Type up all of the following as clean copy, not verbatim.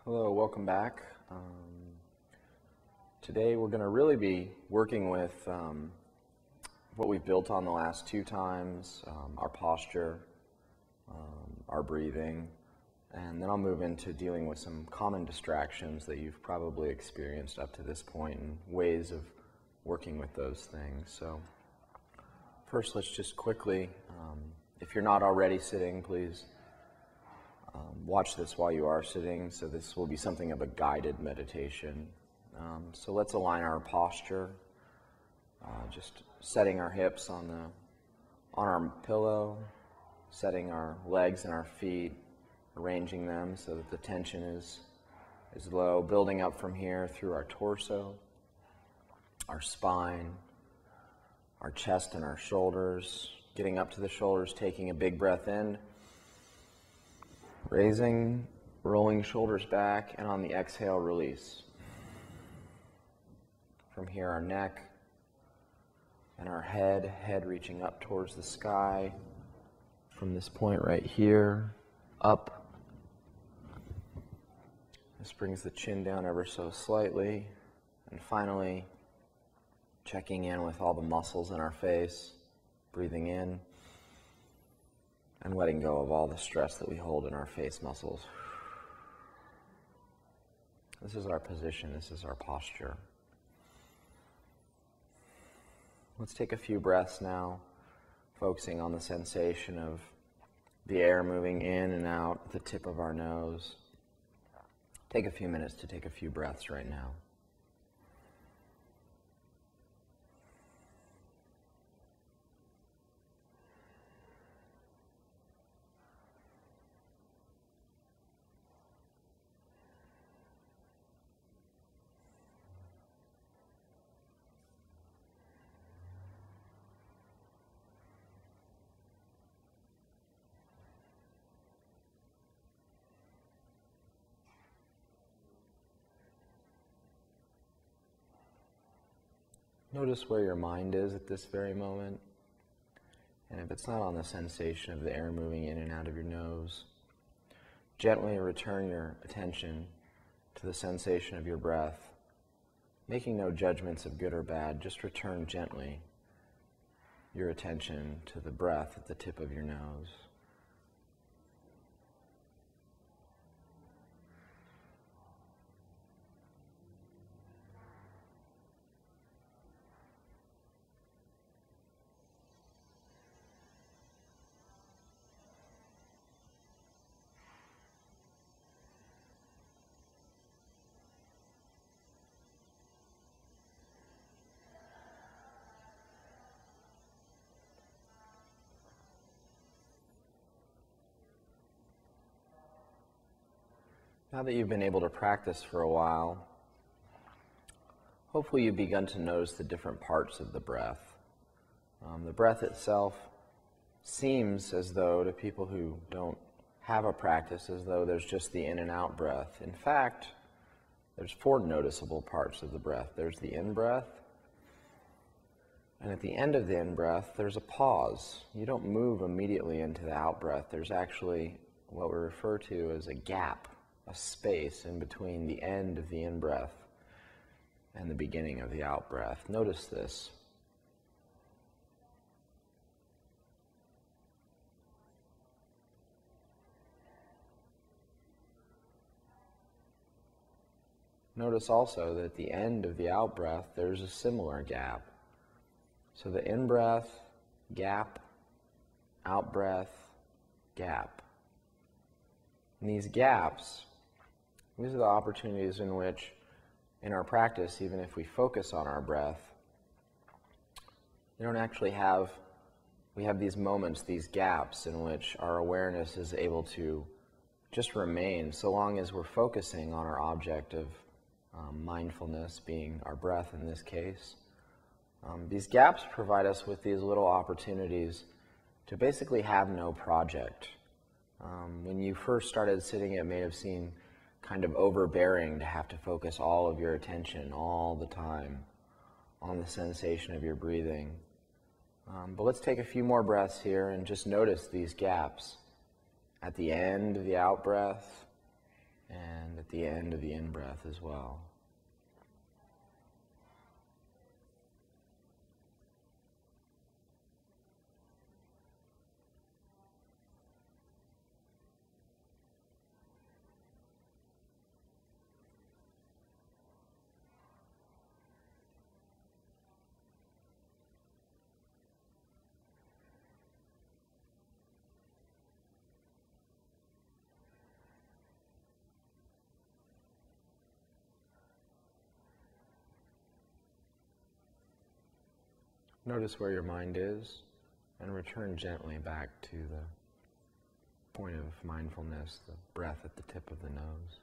Hello, welcome back. Today we're going to really be working with what we've built on the last two times, our posture, our breathing, and then I'll move into dealing with some common distractions that you've probably experienced up to this point and ways of working with those things. So first, let's just quickly, if you're not already sitting, please watch this while you are sitting. So this will be something of a guided meditation. So let's align our posture, just setting our hips on our pillow, setting our legs and our feet, arranging them so that the tension is low, building up from here through our torso, our spine, our chest and our shoulders, getting up to the shoulders, taking a big breath in, raising, rolling shoulders back, and on the exhale, release. From here, our neck and our head reaching up towards the sky. From this point right here, up. This brings the chin down ever so slightly. And finally, checking in with all the muscles in our face, breathing in, and letting go of all the stress that we hold in our face muscles. This is our position, this is our posture. Let's take a few breaths now, focusing on the sensation of the air moving in and out the tip of our nose. Take a few minutes to take a few breaths right now. Notice where your mind is at this very moment. And if it's not on the sensation of the air moving in and out of your nose, gently return your attention to the sensation of your breath, making no judgments of good or bad. Just return gently your attention to the breath at the tip of your nose. Now that you've been able to practice for a while, hopefully you've begun to notice the different parts of the breath. The breath itself seems as though, to people who don't have a practice, as though there's just the in and out breath. In fact, there's four noticeable parts of the breath. There's the in-breath, and at the end of the in-breath, there's a pause. You don't move immediately into the out-breath. There's actually what we refer to as a gap, a space in between the end of the in-breath and the beginning of the out-breath. Notice this. Notice also that at the end of the out-breath, there's a similar gap. So the in-breath, gap, out-breath, gap. And these gaps, these are the opportunities in which, in our practice, even if we focus on our breath, we have these moments, these gaps in which our awareness is able to just remain so long as we're focusing on our object of mindfulness, being our breath in this case. These gaps provide us with these little opportunities to basically have no project. When you first started sitting, it may have seemed kind of overbearing to have to focus all of your attention all the time on the sensation of your breathing. But let's take a few more breaths here and just notice these gaps at the end of the out-breath and at the end of the in-breath as well. Notice where your mind is and return gently back to the point of mindfulness, the breath at the tip of the nose.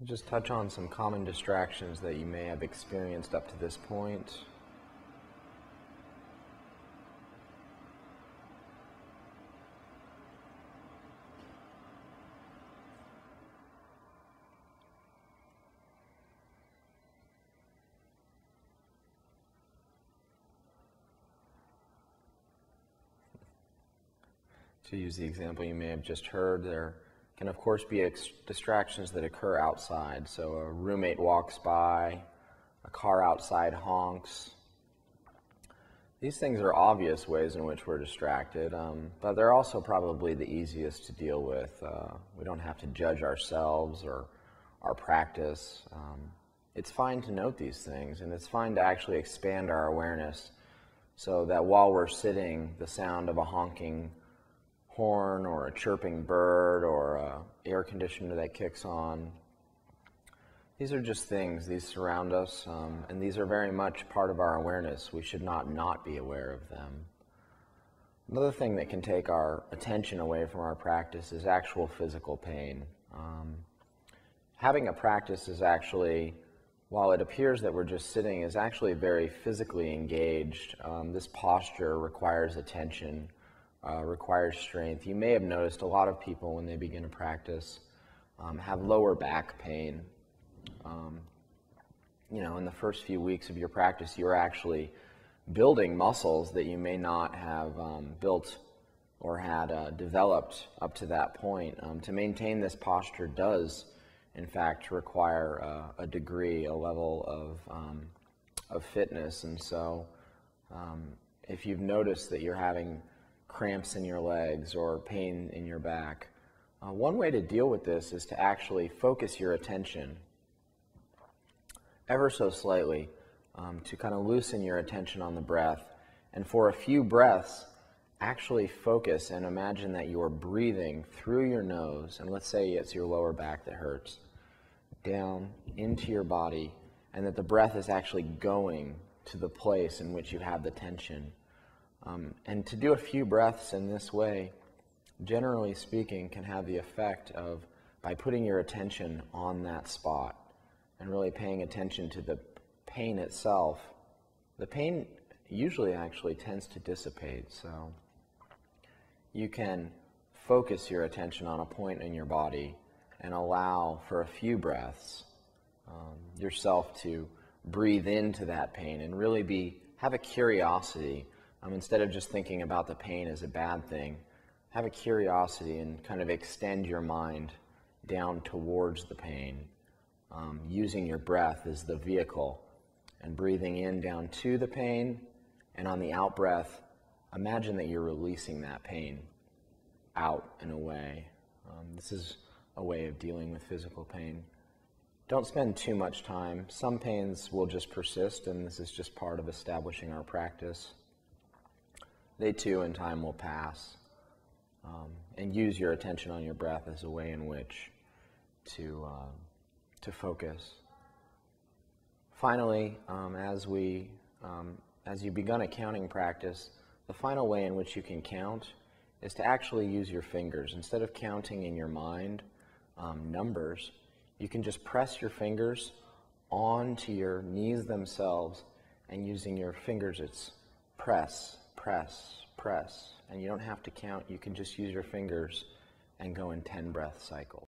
Just touch on some common distractions that you may have experienced up to this point. To use the example you may have just heard, there can of course be distractions that occur outside. So a roommate walks by, a car outside honks. These things are obvious ways in which we're distracted, but they're also probably the easiest to deal with. We don't have to judge ourselves or our practice. It's fine to note these things, and it's fine to actually expand our awareness so that while we're sitting, the sound of a honking horn or a chirping bird or an air conditioner that kicks on, these are just things. These surround us, and these are very much part of our awareness. We should not be aware of them. Another thing that can take our attention away from our practice is actual physical pain. Having a practice is actually, while it appears that we're just sitting, is actually very physically engaged. This posture requires attention, requires strength. You may have noticed a lot of people when they begin a practice have lower back pain. In the first few weeks of your practice, you're actually building muscles that you may not have built or had developed up to that point. To maintain this posture does, in fact, require a degree, a level of fitness. And so if you've noticed that you're having cramps in your legs or pain in your back, one way to deal with this is to actually focus your attention ever so slightly, to kind of loosen your attention on the breath. And for a few breaths, actually focus and imagine that you're breathing through your nose, and let's say it's your lower back that hurts, down into your body, and that the breath is actually going to the place in which you have the tension. And to do a few breaths in this way, generally speaking, can have the effect of, by putting your attention on that spot and really paying attention to the pain itself, the pain usually actually tends to dissipate. So you can focus your attention on a point in your body and allow for a few breaths yourself to breathe into that pain and really have a curiosity. Instead of just thinking about the pain as a bad thing, have a curiosity and kind of extend your mind down towards the pain, using your breath as the vehicle and breathing in down to the pain, and on the out breath, imagine that you're releasing that pain out and away. This is a way of dealing with physical pain. Don't spend too much time. Some pains will just persist, and this is just part of establishing our practice. They too in time will pass. And use your attention on your breath as a way in which to focus. Finally, as you've begun a counting practice, the final way in which you can count is to actually use your fingers. Instead of counting in your mind numbers, you can just press your fingers onto your knees themselves, and using your fingers, it's press, press, press. And you don't have to count. You can just use your fingers and go in 10 breath cycles.